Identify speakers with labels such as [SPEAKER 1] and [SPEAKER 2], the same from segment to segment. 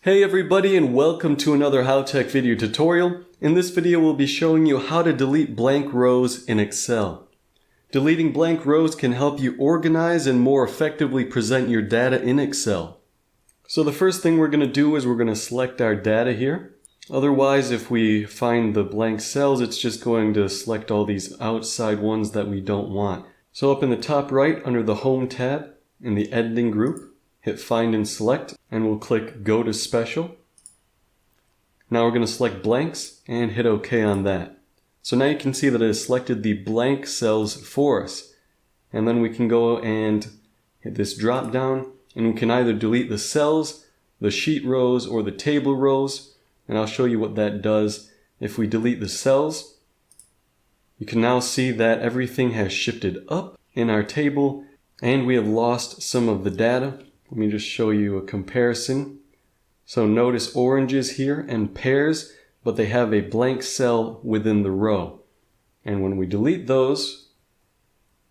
[SPEAKER 1] Hey everybody, and welcome to another Howtech video tutorial. In this video we'll be showing you how to delete blank rows in Excel. Deleting blank rows can help you organize and more effectively present your data in Excel. So the first thing we're going to do is we're going to select our data here. Otherwise, if we find the blank cells, it's just going to select all these outside ones that we don't want. So up in the top right under the Home tab in the Editing group, hit Find and Select, and we'll click Go to Special. Now we're going to select blanks and hit OK on that. So now you can see that it has selected the blank cells for us. And then we can go and hit this drop down, and we can either delete the cells, the sheet rows, or the table rows. And I'll show you what that does. If we delete the cells, you can now see that everything has shifted up in our table, and we have lost some of the data. Let me just show you a comparison. So notice oranges here and pears, but they have a blank cell within the row. And when we delete those,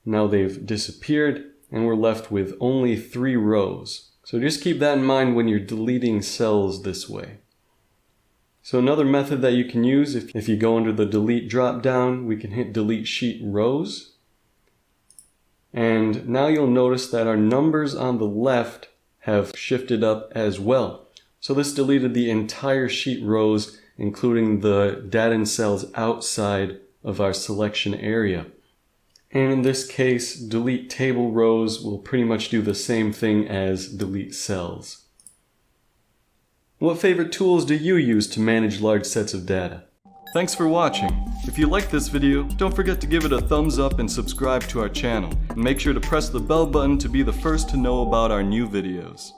[SPEAKER 1] now they've disappeared and we're left with only 3 rows. So just keep that in mind when you're deleting cells this way. So another method that you can use, if you go under the Delete drop down, we can hit Delete Sheet Rows. And now you'll notice that our numbers on the left have shifted up as well. So this deleted the entire sheet rows, including the data and cells outside of our selection area. And in this case, delete table rows will pretty much do the same thing as delete cells. What favorite tools do you use to manage large sets of data? Thanks for watching. If you liked this video, don't forget to give it a thumbs up and subscribe to our channel. And make sure to press the bell button to be the first to know about our new videos.